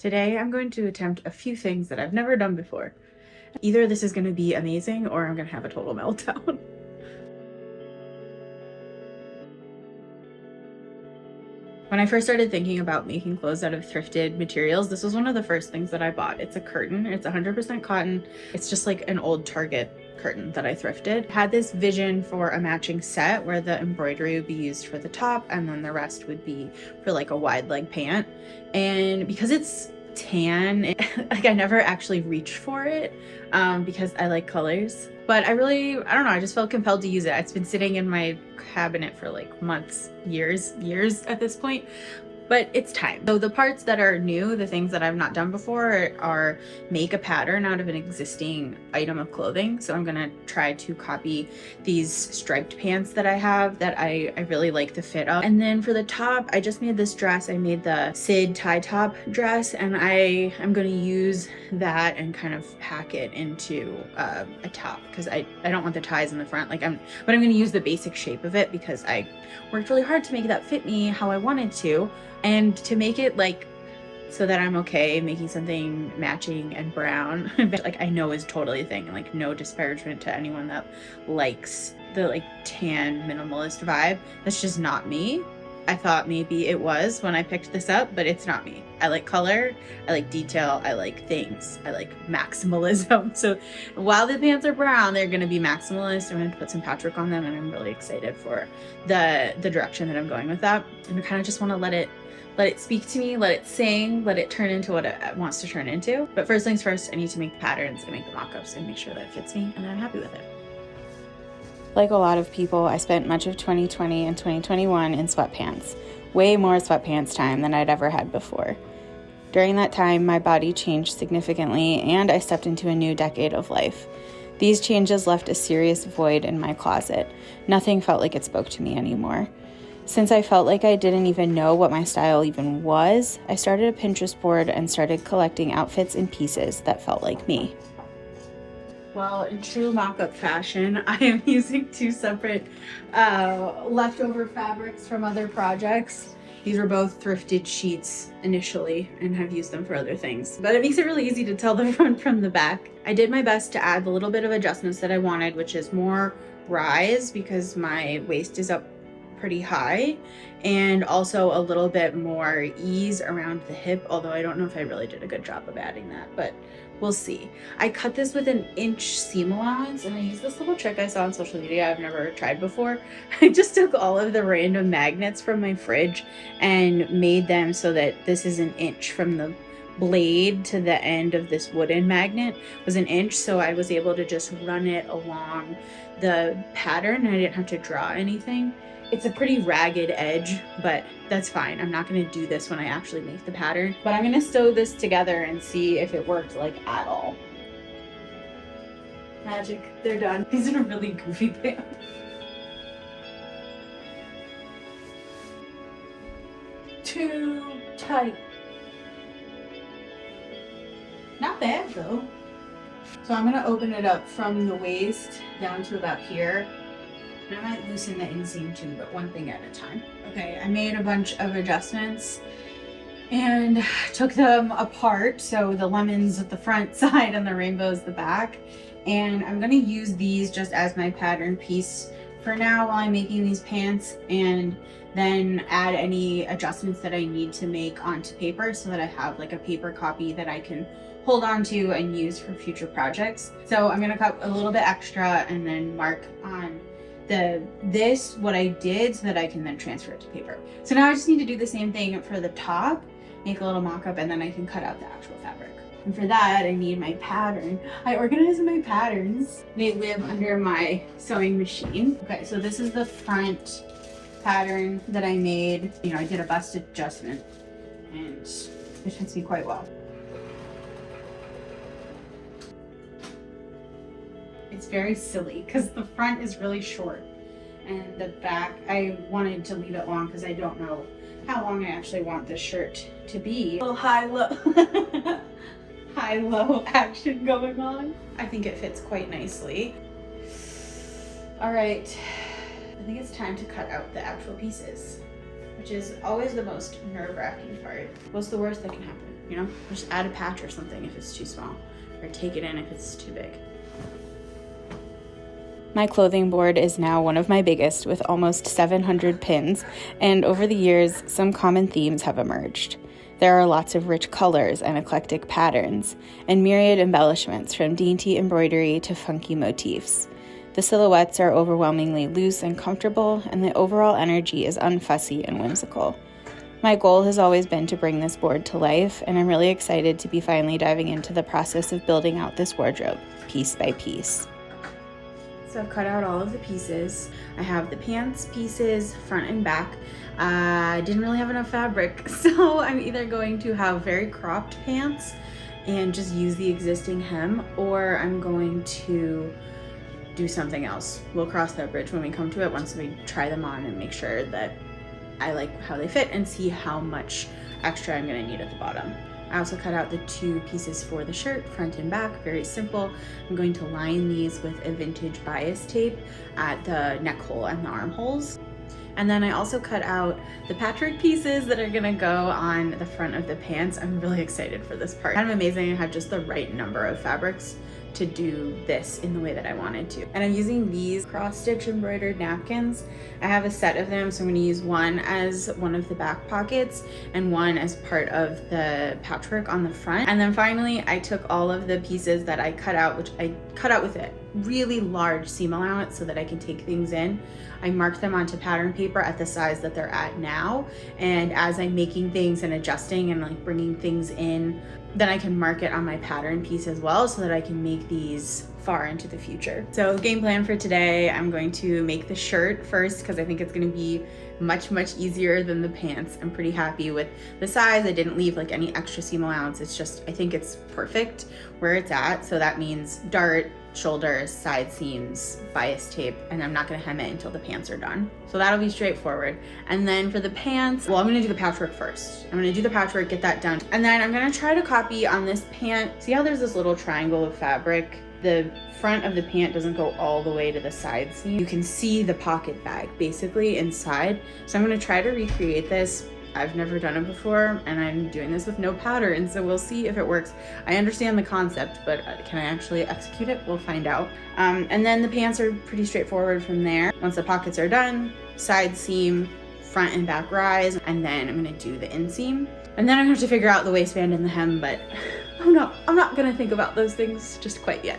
Today I'm going to attempt a few things that I've never done before. Either this is going to be amazing or I'm going to have a total meltdown. When I first started thinking about making clothes out of thrifted materials, this was one of the first things that I bought. It's a curtain. It's 100% cotton. It's just like an old Target curtain that I thrifted. Had this vision for a matching set where the embroidery would be used for the top and then the rest would be for like a wide leg pant. And because it's tan, like I never actually reached for it because I like colors. But I don't know, I just felt compelled to use it. It's been sitting in my cabinet for like months, years at this point. But it's time. So the parts that are new, the things that I've not done before, are make a pattern out of an existing item of clothing. So I'm gonna try to copy these striped pants that I have that I really like the fit of. And then for the top, I just made this dress. I made the Sid tie top dress, and I'm gonna use that and kind of hack it into a top because I don't want the ties in the front. But I'm gonna use the basic shape of it because I worked really hard to make that fit me how I wanted to. And to make it like so that I'm okay making something matching and brown, like I know is totally a thing, and like no disparagement to anyone that likes the like tan minimalist vibe. That's just not me. I thought maybe it was when I picked this up, but it's not me. I like color, I like detail, I like things, I like maximalism. So while the pants are brown, they're gonna be maximalist. I'm gonna put some patchwork on them, and I'm really excited for the direction that I'm going with that. And I kind of just want to let it speak to me, let it sing, let it turn into what it wants to turn into. But first things first, I need to make the patterns and make the mock-ups and make sure that it fits me and that I'm happy with it. Like a lot of people, I spent much of 2020 and 2021 in sweatpants. Way more sweatpants time than I'd ever had before. During that time, my body changed significantly and I stepped into a new decade of life. These changes left a serious void in my closet. Nothing felt like it spoke to me anymore. Since I felt like I didn't even know what my style even was, I started a Pinterest board and started collecting outfits and pieces that felt like me. Well, in true mock-up fashion, I am using two separate leftover fabrics from other projects. These were both thrifted sheets initially and have used them for other things. But it makes it really easy to tell the front from the back. I did my best to add the little bit of adjustments that I wanted, which is more rise because my waist is up pretty high, and also a little bit more ease around the hip, although I don't know if I really did a good job of adding that, but we'll see. I cut this with an inch seam allowance, and I used this little trick I saw on social media I've never tried before. I just took all of the random magnets from my fridge and made them so that this is an inch from the blade to the end of this wooden magnet was an inch, so I was able to just run it along the pattern and I didn't have to draw anything. It's a pretty ragged edge, but that's fine. I'm not gonna do this when I actually make the pattern, but I'm gonna sew this together and see if it worked like at all. Magic, they're done. These are really goofy pants. Too tight. Not bad though. So I'm gonna open it up from the waist down to about here. And I might loosen the inseam too, but one thing at a time. Okay, I made a bunch of adjustments and took them apart. So the lemons at the front side and the rainbows the back. And I'm gonna use these just as my pattern piece for now while I'm making these pants, and then add any adjustments that I need to make onto paper so that I have like a paper copy that I can hold on to and use for future projects. So I'm gonna cut a little bit extra and then mark on what I did so that I can then transfer it to paper. So now I just need to do the same thing for the top, make a little mock-up, and then I can cut out the actual fabric. And for that, I need my pattern. I organized my patterns. They live under my sewing machine. Okay, so this is the front pattern that I made. You know, I did a bust adjustment and it fits me quite well. It's very silly because the front is really short and the back, I wanted to leave it long because I don't know how long I actually want this shirt to be. A little high-low high-low action going on. I think it fits quite nicely. All right, I think it's time to cut out the actual pieces, which is always the most nerve-wracking part. What's the worst that can happen? you know, just add a patch or something if it's too small, or take it in if it's too big. My clothing board is now one of my biggest, with almost 700 pins, and over the years, some common themes have emerged. There are lots of rich colors and eclectic patterns, and myriad embellishments from dainty embroidery to funky motifs. The silhouettes are overwhelmingly loose and comfortable, and the overall energy is unfussy and whimsical. My goal has always been to bring this board to life, and I'm really excited to be finally diving into the process of building out this wardrobe, piece by piece. So I've cut out all of the pieces. I have the pants pieces, front and back. I didn't really have enough fabric, so I'm either going to have very cropped pants and just use the existing hem, or I'm going to do something else. We'll cross that bridge when we come to it, once we try them on and make sure that I like how they fit and see how much extra I'm gonna need at the bottom. I also cut out the 2 pieces for the shirt, front and back, very simple. I'm going to line these with a vintage bias tape at the neck hole and the armholes. And then I also cut out the patchwork pieces that are gonna go on the front of the pants. I'm really excited for this part. Kind of amazing I have just the right number of fabrics to do this in the way that I wanted to. And I'm using these cross-stitch embroidered napkins. I have a set of them, so I'm gonna use one as one of the back pockets and one as part of the patchwork on the front. And then finally, I took all of the pieces that I cut out, which I cut out with a really large seam allowance so that I can take things in. I marked them onto pattern paper at the size that they're at now. And as I'm making things and adjusting and like bringing things in, then I can mark it on my pattern piece as well, so that I can make these far into the future. So game plan for today, I'm going to make the shirt first because I think it's going to be much easier than the pants. I'm pretty happy with the size. I didn't leave like any extra seam allowance. It's just, I think it's perfect where it's at. So that means dart, shoulders, side seams, bias tape, and I'm not gonna hem it until the pants are done. So that'll be straightforward. And then for the pants, well, I'm gonna do the patchwork first. I'm gonna do the patchwork, get that done. And then I'm gonna try to copy on this pant. See how there's this little triangle of fabric? The front of the pant doesn't go all the way to the side seam. You can see the pocket bag basically inside. So I'm gonna try to recreate this. I've never done it before, and I'm doing this with no pattern, so we'll see if it works. I understand the concept, but can I actually execute it? We'll find out. And then the pants are pretty straightforward from there. Once the pockets are done, side seam, front and back rise, and then I'm gonna do the inseam. And then I'm gonna have to figure out the waistband and the hem, but I'm not gonna think about those things just quite yet.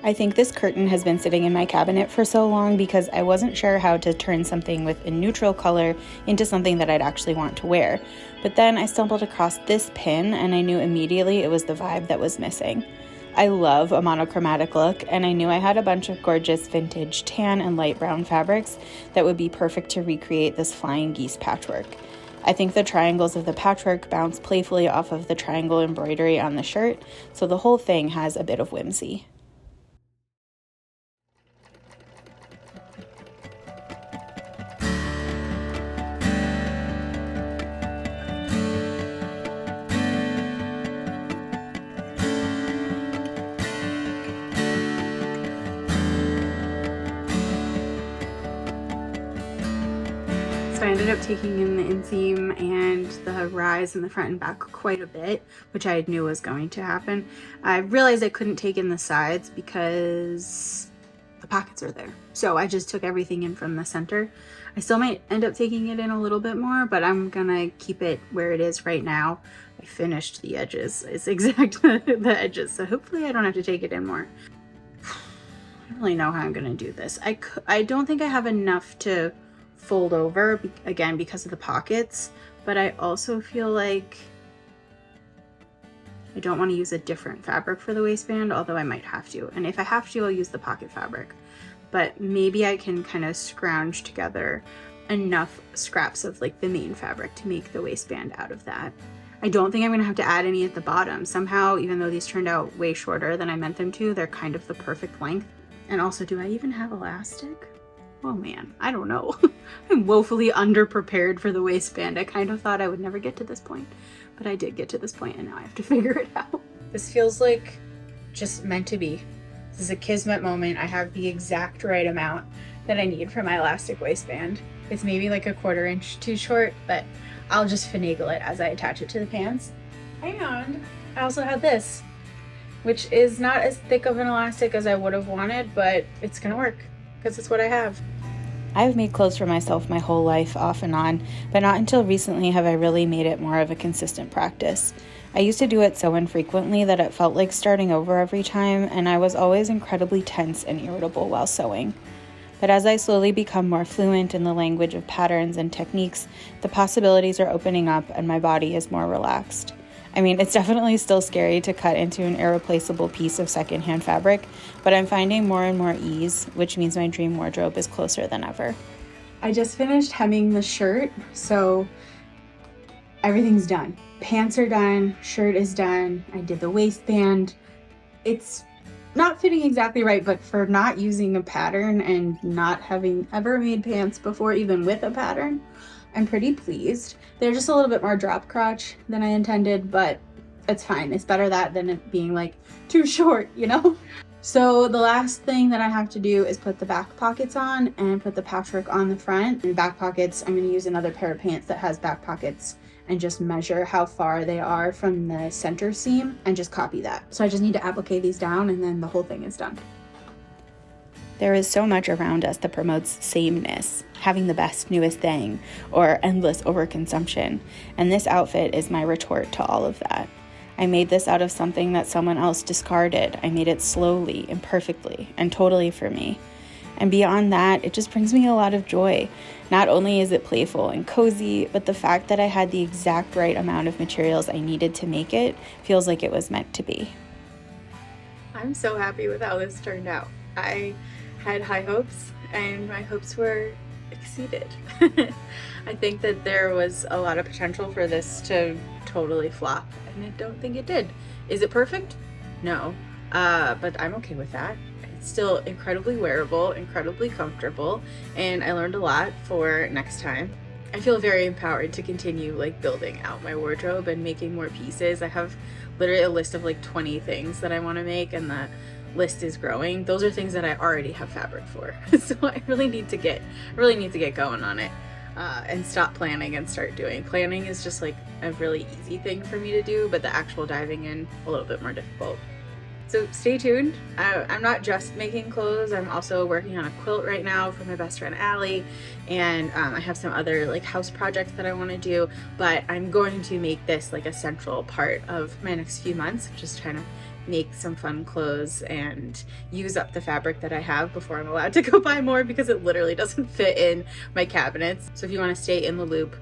I think this curtain has been sitting in my cabinet for so long because I wasn't sure how to turn something with a neutral color into something that I'd actually want to wear. But then I stumbled across this pin and I knew immediately it was the vibe that was missing. I love a monochromatic look, and I knew I had a bunch of gorgeous vintage tan and light brown fabrics that would be perfect to recreate this flying geese patchwork. I think the triangles of the patchwork bounce playfully off of the triangle embroidery on the shirt, so the whole thing has a bit of whimsy. So I ended up taking in the inseam and the rise in the front and back quite a bit, which I knew was going to happen. I realized I couldn't take in the sides because the pockets are there. So I just took everything in from the center. I still might end up taking it in a little bit more, but I'm gonna keep it where it is right now. I finished the edges. It's exact the edges, so hopefully I don't have to take it in more. I don't really know how I'm gonna do this. I don't think I have enough to fold over, again, because of the pockets, but I also feel like I don't want to use a different fabric for the waistband, although I might have to. And if I have to, I'll use the pocket fabric. But maybe I can kind of scrounge together enough scraps of like the main fabric to make the waistband out of that. I don't think I'm gonna have to add any at the bottom. Somehow, even though these turned out way shorter than I meant them to, they're kind of the perfect length. And also, do I even have elastic? Oh man, I don't know. I'm woefully underprepared for the waistband. I kind of thought I would never get to this point, but I did get to this point and now I have to figure it out. This feels like just meant to be. This is a kismet moment. I have the exact right amount that I need for my elastic waistband. It's maybe like a 1/4 inch too short, but I'll just finagle it as I attach it to the pants. And I also have this, which is not as thick of an elastic as I would have wanted, but it's gonna work because it's what I have. I've made clothes for myself my whole life, off and on, but not until recently have I really made it more of a consistent practice. I used to do it so infrequently that it felt like starting over every time, and I was always incredibly tense and irritable while sewing. But as I slowly become more fluent in the language of patterns and techniques, the possibilities are opening up and my body is more relaxed. I mean, it's definitely still scary to cut into an irreplaceable piece of secondhand fabric, but I'm finding more and more ease, which means my dream wardrobe is closer than ever. I just finished hemming the shirt, so everything's done. Pants are done, shirt is done, I did the waistband. It's not fitting exactly right, but for not using a pattern and not having ever made pants before, even with a pattern, I'm pretty pleased. They're just a little bit more drop crotch than I intended, but it's fine. It's better that than it being like too short, you know? So the last thing that I have to do is put the back pockets on and put the patchwork on the front. And back pockets, I'm gonna use another pair of pants that has back pockets and just measure how far they are from the center seam and just copy that. So I just need to applique these down and then the whole thing is done. There is so much around us that promotes sameness, having the best, newest thing, or endless overconsumption. And this outfit is my retort to all of that. I made this out of something that someone else discarded. I made it slowly, imperfectly, and totally for me. And beyond that, it just brings me a lot of joy. Not only is it playful and cozy, but the fact that I had the exact right amount of materials I needed to make it feels like it was meant to be. I'm so happy with how this turned out. I had high hopes and my hopes were exceeded. I think that there was a lot of potential for this to totally flop and I don't think it did. Is it perfect? No, but I'm okay with that. It's still incredibly wearable, incredibly comfortable, and I learned a lot for next time. I feel very empowered to continue like building out my wardrobe and making more pieces. I have literally a list of like 20 things that I want to make and the list is growing. Those are things that I already have fabric for. So I really need to get going on it and stop planning and start doing. Planning is just like a really easy thing for me to do, but the actual diving in a little bit more difficult. So stay tuned. I'm not just making clothes, I'm also working on a quilt right now for my best friend Allie, and I have some other like house projects that I want to do, but I'm going to make this like a central part of my next few months, just trying to make some fun clothes and use up the fabric that I have before I'm allowed to go buy more because it literally doesn't fit in my cabinets. So if you want to stay in the loop,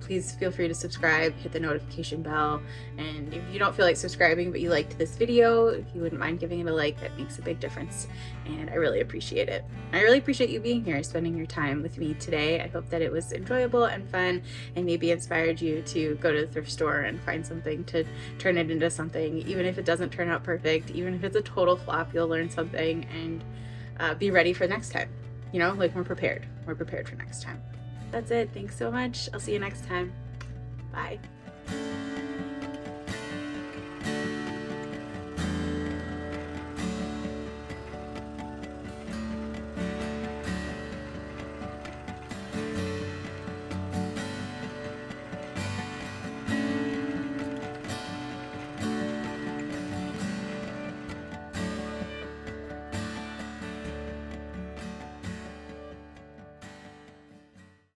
please feel free to subscribe, hit the notification bell, and if you don't feel like subscribing but you liked this video, if you wouldn't mind giving it a like, that makes a big difference and I really appreciate it. I really appreciate you being here, spending your time with me today. I hope that it was enjoyable and fun and maybe inspired you to go to the thrift store and find something to turn it into something. Even if it doesn't turn out perfect, even if it's a total flop, you'll learn something and be ready for next time. You know, like we're prepared for next time. That's it. Thanks so much. I'll see you next time. Bye.